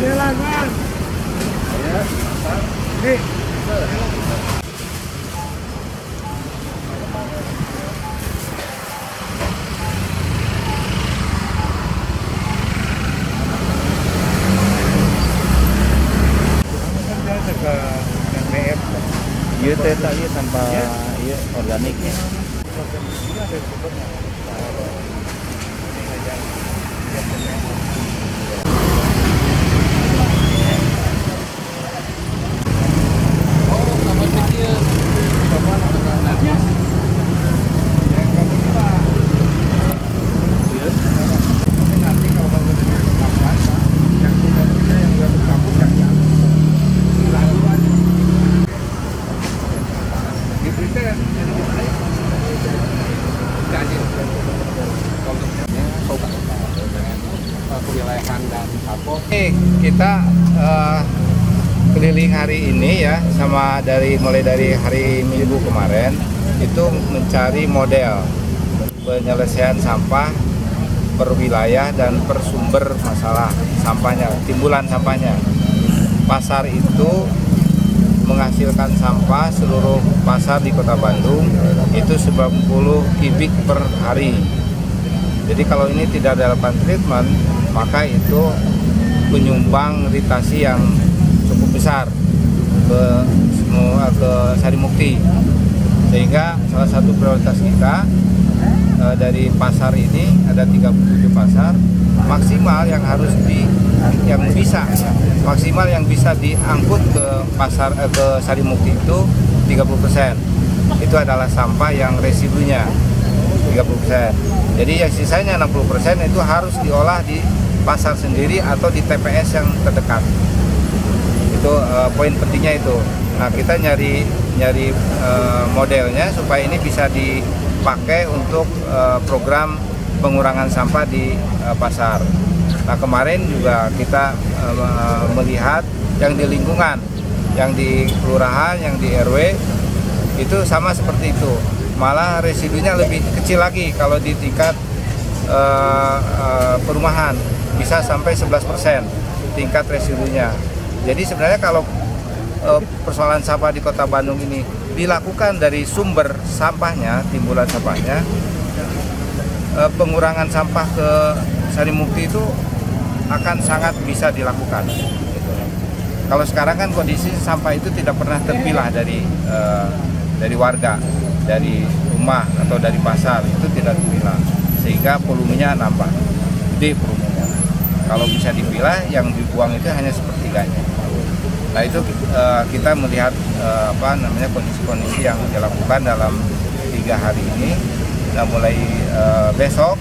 Silakan. Ya, nih. Iya teh tadi tanpa iya organiknya. Kita keliling hari ini ya, mulai dari hari Minggu kemarin itu mencari model penyelesaian sampah per wilayah dan per sumber masalah sampahnya, timbulan sampahnya. Pasar itu menghasilkan sampah, seluruh pasar di Kota Bandung itu 90 kubik per hari. Jadi kalau ini tidak dilakukan treatment, maka itu penyumbang ritasi yang cukup besar ke Sarimukti. Sehingga salah satu prioritas kita dari pasar ini ada 37 pasar, maksimal yang bisa diangkut ke pasar ke Sarimukti itu 30%. Itu adalah sampah yang residunya 30%. Jadi yang sisanya 60% itu harus diolah di pasar sendiri atau di TPS yang terdekat. Itu poin pentingnya itu. Nah, kita nyari modelnya supaya ini bisa dipakai untuk program pengurangan sampah di pasar. Nah, kemarin juga kita melihat yang di lingkungan, yang di kelurahan, yang di RW itu sama seperti itu. Malah residunya lebih kecil lagi kalau di tingkat perumahan, bisa sampai 11% tingkat residunya. Jadi sebenarnya kalau persoalan sampah di Kota Bandung ini dilakukan dari sumber sampahnya, timbulan sampahnya, pengurangan sampah ke Sarimukti itu akan sangat bisa dilakukan. Kalau sekarang kan kondisi sampah itu tidak pernah terpilah dari warga, dari rumah atau dari pasar, itu tidak terpilah, sehingga volumenya nambah di volumenya. Kalau bisa dipilah, yang dibuang itu hanya sepertiganya. Nah, itu kita melihat kondisi-kondisi yang dilakukan dalam 3 hari ini. Nah, mulai besok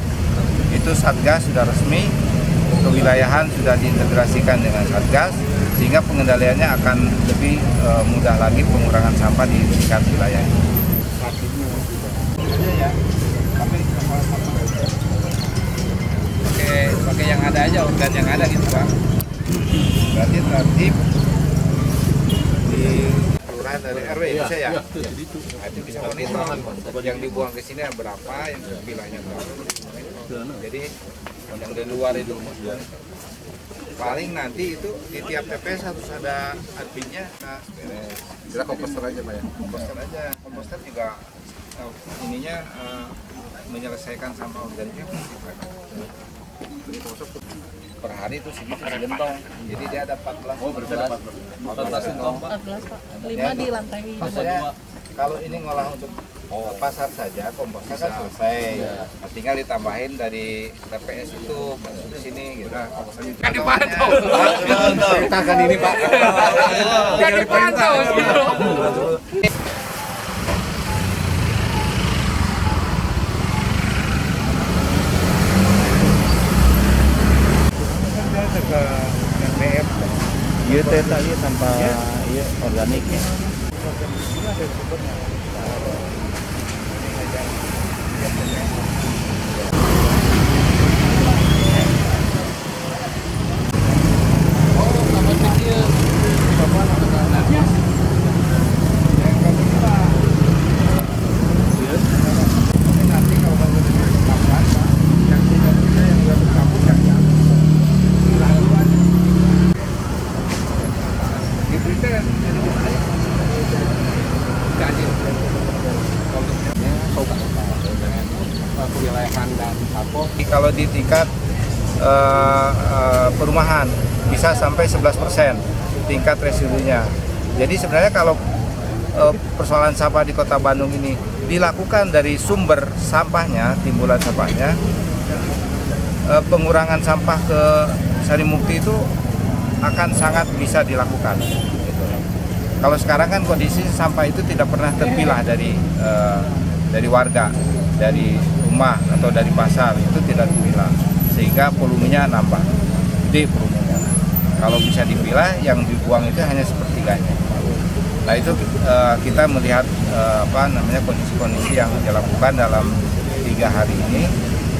itu Satgas sudah resmi, kewilayahan sudah diintegrasikan dengan Satgas, sehingga pengendaliannya akan lebih mudah lagi pengurangan sampah di tingkat wilayah ini. Pakai yang ada aja, organ yang ada gitu Pak. Berarti tertib di kelurahan dari RW bisa ya? Nah, itu bisa monitor yang dibuang ke sini berapa, yang pilahnya berapa. Jadi yang dari luar itu paling nanti itu di tiap TPS harus ada adminnya. Nah, kira komposter aja Pak ya? Komposter aja, komposter juga ininya menyelesaikan sampah organiknya. Per hari itu segitu segentong, jadi dia ada 14. Oh, berarti ada 14 gentong. 14 Pak, 5 di lantai. Maksudnya kalau ini ngolah untuk pasar saja, komposnya kan selesai. Nah, tinggal ditambahin dari TPS itu masuk ke sini gitu. Komposnya kan dipantau. Kan ini Pak. Kan dipantau. Iya teh tadi tanpa iya organiknya. di tingkat perumahan, bisa sampai 11% tingkat residunya. Jadi sebenarnya kalau persoalan sampah di Kota Bandung ini dilakukan dari sumber sampahnya, timbulan sampahnya, pengurangan sampah ke Sarimukti itu akan sangat bisa dilakukan. Gitu. Kalau sekarang kan kondisi sampah itu tidak pernah terpilah dari warga, dari rumah atau dari pasar, itu tidak terpilah, sehingga volumenya nambah, gede volumenya. Kalau bisa dipilah, yang dibuang itu hanya sepertiganya. Nah itu kita melihat kondisi-kondisi yang dilakukan dalam 3 hari ini.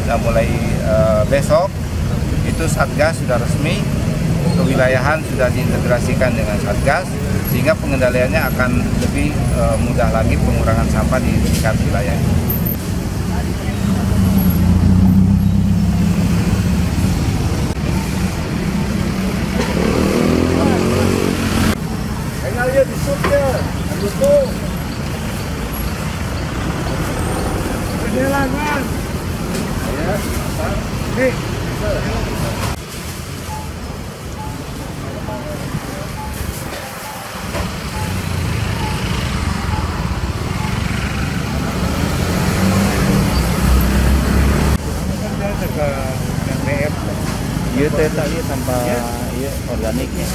Nah, mulai besok itu Satgas sudah resmi, kewilayahan sudah diintegrasikan dengan Satgas, sehingga pengendaliannya akan lebih mudah lagi, pengurangan sampah di tingkat wilayah. Ayo disupnya, tutup. Penyelangan. Ya, nih. Iya teh tadi sampah iya organiknya.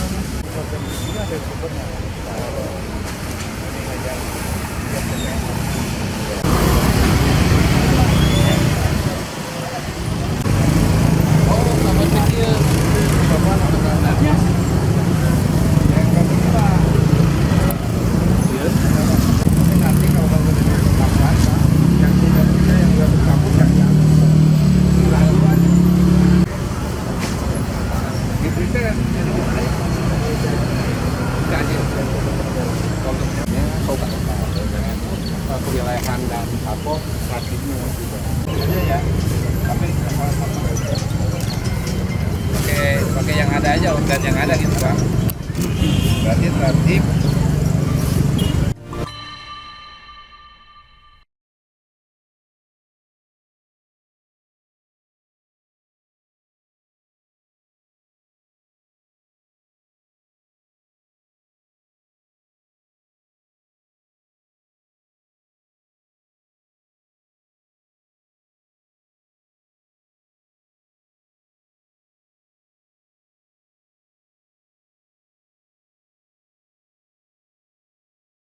Kewilayahan dan Sapo praktiknya juga. Ya, tapi pakai yang ada aja, organ yang ada gitu Pak. Berarti tertib